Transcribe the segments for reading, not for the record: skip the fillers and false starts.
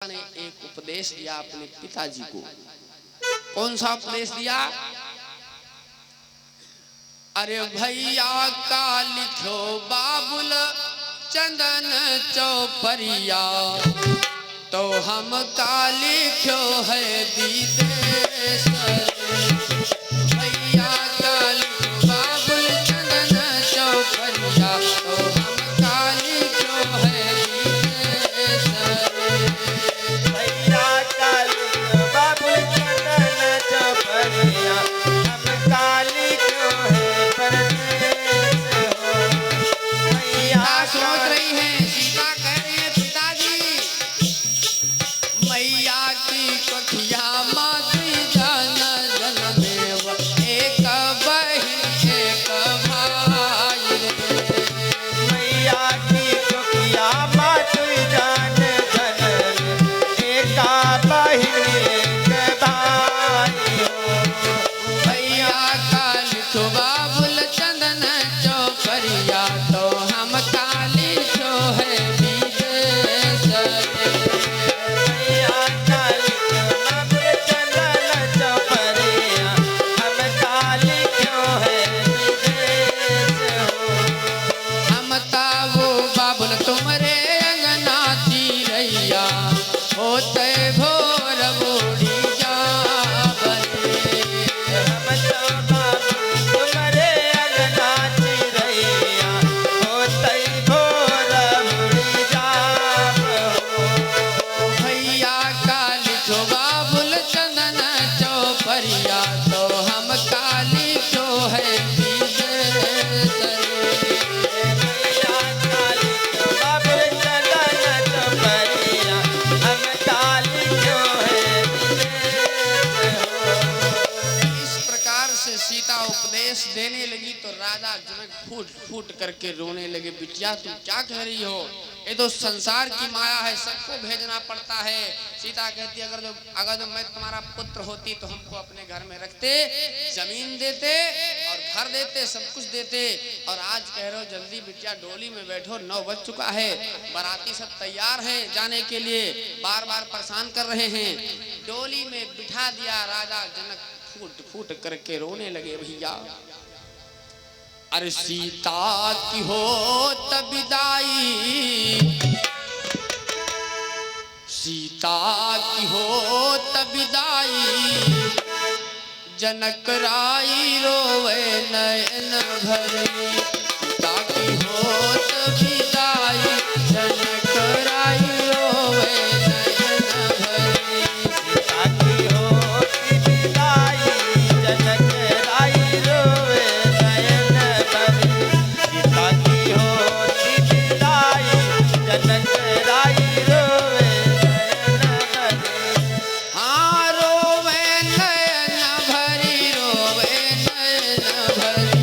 ने एक उपदेश दिया अपने पिताजी को। कौन सा उपदेश दिया? अरे भैया का लिखो बाबुल चंदन चौपरिया, तो हम का लिखो है विदेश। भैया का लिखो बाबुल चंदन चौपरिया, तो हम का लिखो है विदेश। भैया का लिखो बाबुल चंदन चौपरिया, हम का लिखो है परदेश हो। भैया सोच रही है, सीता कह रही है पिताजी, मैया की कठिया माती जाना जन में एक बहिन एक भाई रे। मैया की कोकिया मातु जान धन एका बहिन एक भाई हो। भैया का लिखो बाबुल चंदन चौपरिया, तो हम का लिखो है विदेश। भैया का लिखो बाबुल चंदन चौपरिया, हम का लिखो है विदेश हो। हम तावो बाबुल तुमरे अंगना चिरैया, होते भोर बूढ़ी जावले। हम तो बाबू तुम्हारे अंगना चिरैया, होतै भोर मुड़ी जाप हो। भैया का लिखो बाबुल चंदन चौपरिया, तो हम का लिखो है विदेश। भैया का लिखो बाबुल चंदन चौपरिया, हम का लिखो है विदेश हो। इस प्रकार से सीता उपदेश देने लगी तो राजा जनक फूट फूट करके रोने लगे। बिटिया तुम क्या कह रही हो? ये तो संसार की माया है, सबको भेजना पड़ता है। सीता कहती अगर जो मैं तुम्हारा पुत्र होती तो हमको अपने घर में रखते, जमीन देते और घर देते, सब कुछ देते। और आज कह रहे हो जल्दी बिटिया डोली में बैठो, 9 बज चुका है, बाराती सब तैयार हैं जाने के लिए, बार बार परेशान कर रहे हैं। डोली में बिठा दिया। राजा जनक फूट फूट करके रोने लगे। भैया अरे सीता की हो तब विदाई, सीता की हो तब विदाई, जनक राई रोवे नयन भरे। सीता की हो तब विदाई, जनक राई रोवे नयन भरे। सीता की होती विदाई, जनक राई रोवे नयन भरे। सीता की होती विदाई, जनक राई रोवे नयन भरे। हाँ रोवे नयन भरी, रोवे नयन भरी।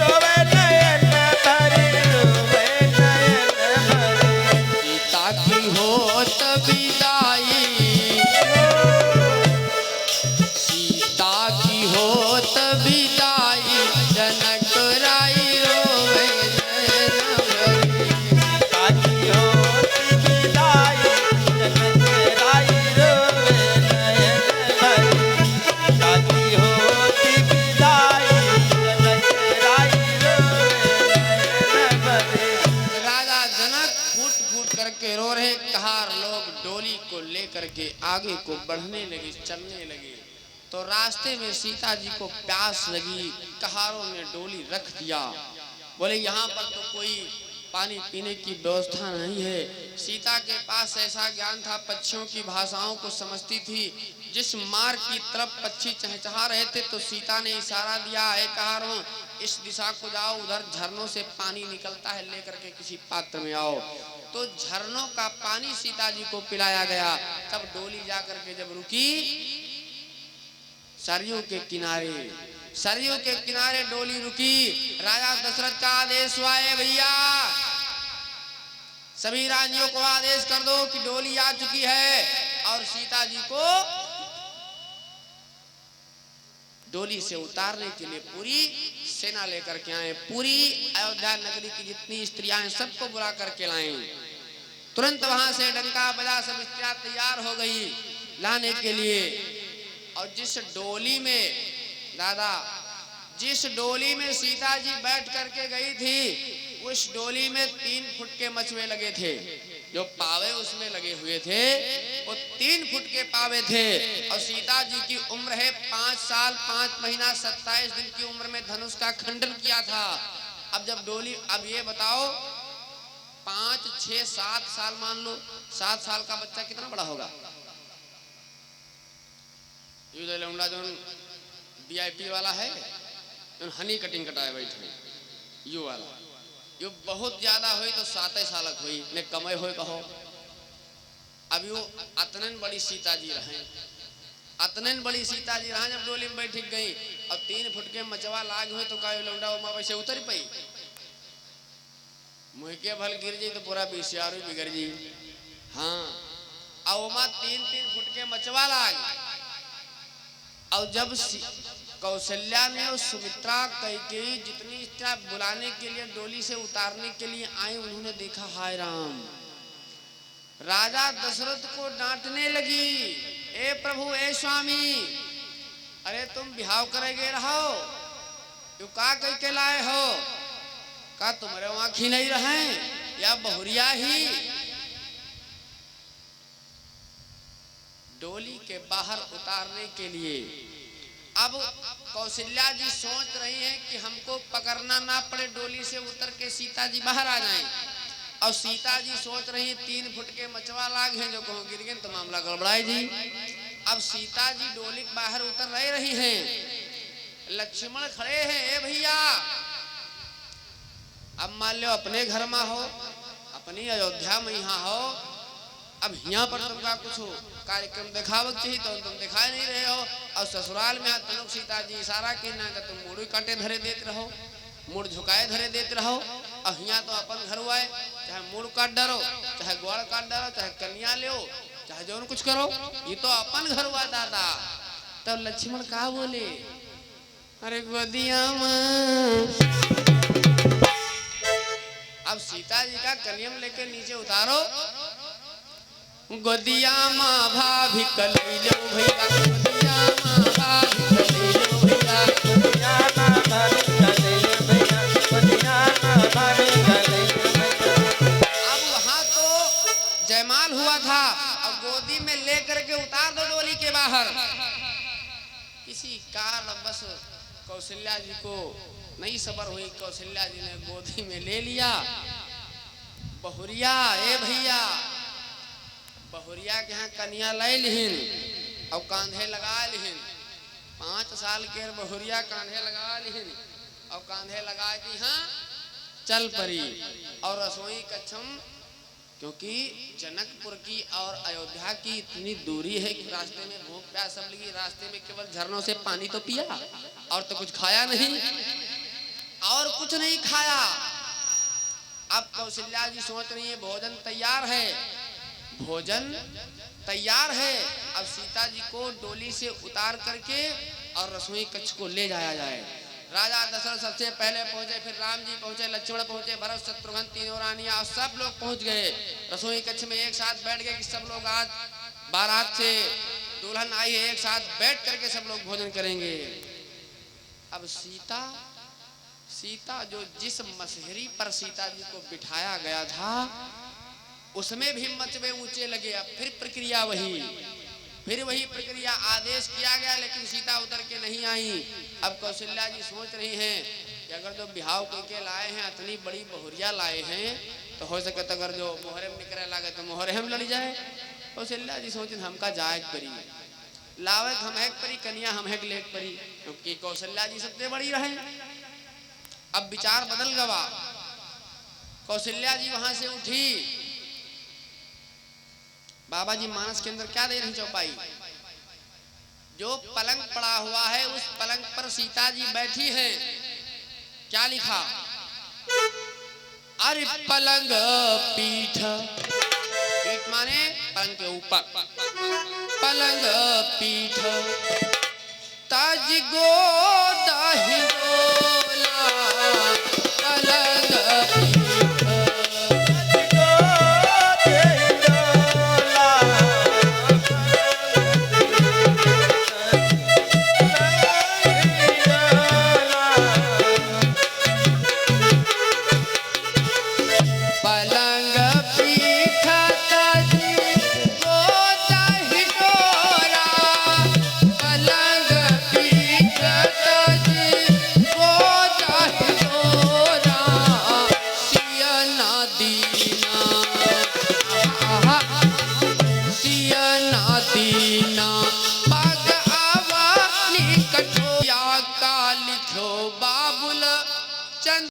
रोवे नयन भरे, रोवे नयन भरे। सीता की होत विदाई, सीता की होत विदाई, जनक राई रोवे नयन भरी। सीता की होती विदाई, जनक राई रोवे नयन भरे। सीता की होती विदाई, जनक राई रोवे नयन भरे। राजा जनक फूट फूट करके रो रहे। कहार लोग डोली को लेकर के आगे को बढ़ने लगे, चलने लगे। तो रास्ते में सीता जी को प्यास लगी। कहारों ने डोली रख दिया। बोले यहाँ पर तो कोई पानी पीने की व्यवस्था नहीं है। सीता के पास ऐसा ज्ञान था, पक्षियों की भाषाओं को समझती थी। जिस मार्ग की तरफ पक्षी चहचहा रहे थे तो सीता ने इशारा दिया, है कहारों इस दिशा को जाओ, उधर झरनों से पानी निकलता है, लेकर के किसी पात्र में आओ। तो झरनों का पानी सीता जी को पिलाया गया। तब डोली जाकर के जब रुकी सरयू के किनारे, सरयू के किनारे डोली रुकी। राजा दशरथ का आदेश हुआ है, भैया सभी रानियों को आदेश कर दो कि डोली आ चुकी है और सीता जी को डोली से उतारने के लिए पूरी सेना लेकर के आए। पूरी अयोध्या नगरी की जितनी स्त्रियां हैं सबको बुला करके लाएं। तुरंत वहां से डंका बजा, सब स्त्रियां तैयार हो गई लाने के लिए। और जिस डोली में दादा, जिस डोली में सीता जी बैठ करके गई थी, उस डोली में 3 फुट के मचवे लगे थे। जो पावे उसमें लगे हुए थे वो 3 फुट के पावे थे। और सीता जी की उम्र है 5 साल 5 महीना 27 दिन की उम्र में धनुष का खंडन किया था। अब जब डोली, अब ये बताओ 5, 6, 7 साल मान लो, 7 साल का बच्चा कितना बड़ा होगा? ये लौंडा जो VIP वाला है, जो हनी कटिंग कटाए बैठे, यू वाला, यो बहुत ज्यादा हुई तो 7 सालक हुई ने कमे हो कहो। अब यो अतनन बड़ी सीता जी रहे, अतनन बड़ी सीता जी रहा, जब डोली में बैठ गई और 3 फुट के मचवा लाग हुए तो का लौंडा उमा वैसे उतर पाई? मुँह के भल गिर जी तो पूरा बिसियारू बिगड़ जी। हाँ, और उमा 3-3 फुट के मचवा लाग। और जब कौशल्या ने और सुमित्रा कैकेयी जितनी स्त्रियां बुलाने के लिए डोली से उतारने के लिए आई, उन्होंने देखा, हाय राम, राजा दशरथ को डांटने लगी, ए प्रभु, ए स्वामी, अरे तुम बिहाव करेगे रहो, यू का कह के लाए हो? का तुम्हारे आँखी नहीं रहे या बहुरिया ही? डोली के बाहर उतारने के लिए अब कौशल्या जी सोच रही हैं कि हमको पकड़ना ना पड़े, डोली से उतर के सीता जी बाहर आ जाएं। और सीता जी सोच रही हैं 3 फुट के मचवा लाग हैं, जो कहो गिर गए तो मामला गड़बड़ाए जी। अब सीता जी डोली के बाहर उतर रही हैं, लक्ष्मण खड़े हैं, ए भैया, अब मान लो अपने घर में हो, अपनी अयोध्या में यहाँ हो, अब यहाँ पर तुमका कुछ कार्यक्रम दिखावक चाहिए तो तुम दिखा नहीं रहे हो, और ससुराल में तुम सीता जी इशारा के ना कि तुम मुड़ काटे धरे देते रहो, मुड़ झुकाए धरे देते रहो। और यहाँ तो अपन घर हुआ है, चाहे मुड़ काट डरो, चाहे ग्वाड़ काट डरो, चाहे कन्या ले, चाहे जो कुछ करो, ये तो अपन घर हुआ दादा। तब लक्ष्मण का बोले, अरे गोदिया अब सीता जी का कनियम लेके नीचे उतारो, गोदिया माँ भाभी कलई लो भैया, गोदिया माँ भाभी कलई लो भैया, गोदिया माँ भाभी कलई लो भैया, गोदिया माँ भाभी कलई लो भैया। अब वहाँ तो जयमाल हुआ था, अब गोदी में लेकर के उतार दो डोली के बाहर। किसी कारण बस कौशल्या जी को नहीं सबर हुई, कौशल्या जी ने गोदी में ले लिया। बहुरिया, ए भैया, बहुरिया के यहाँ कन्या ले लिहिन और कांधे लगा लिहिन। 5 साल के बहुरिया कांधे लगा लिहिन और कांधे लगा दी, हाँ चल पड़ी। और रसोई कच्छम, क्योंकि जनकपुर की और अयोध्या की इतनी दूरी है कि रास्ते में भूख प्यास सब लगी, रास्ते में केवल झरनों से पानी तो पिया और तो कुछ खाया नहीं, और कुछ नहीं खाया। अब कौशल्या जी सोच रही है भोजन तैयार है, भोजन तैयार है, अब सीता जी को डोली से उतार करके और रसोई कक्ष को ले जाया जाए। राजा दशरथ सबसे पहले पहुंचे, फिर राम जी पहुंचे, लक्ष्मण पहुंचे, भरत शत्रुघ्न तीनों रानियां और सब लोग पहुंच गए। रसोई कक्ष में एक साथ बैठ गए कि सब लोग आज बारात से दुल्हन आई है, एक साथ बैठ करके सब लोग भोजन करेंगे। अब सीता जो जिस मसहरी पर सीता जी को बिठाया गया था उसमें भी मचबे ऊंचे लगे। अब फिर प्रक्रिया वही प्रक्रिया, आदेश किया गया लेकिन सीता उतर के नहीं आई। अब कौशल्या जी सोच रही हैं कि अगर जो बिहाव करके लाए हैं, इतनी बड़ी बहुरिया लाए हैं, तो हो सके तो अगर जो मोहरे में निकले लागे तो मोहरे हम लड़ जाए। कौशल्या जी सोचें हमका जाए परी, लावे हम है परी, कन्या हम है लेट परी, क्योंकि कौशल्या जी सबसे बड़ी रहे। अब विचार बदल गवा, कौशल्या जी वहां से उठी। बाबा जी मानस के अंदर क्या दे रही चौपाई, जो पलंग पड़ा हुआ है उस पलंग पर सीता जी बैठी हैं। क्या लिखा, अरे पलंग पीठ, पीठ माने पलंग के ऊपर, पलंग पीठ तज गो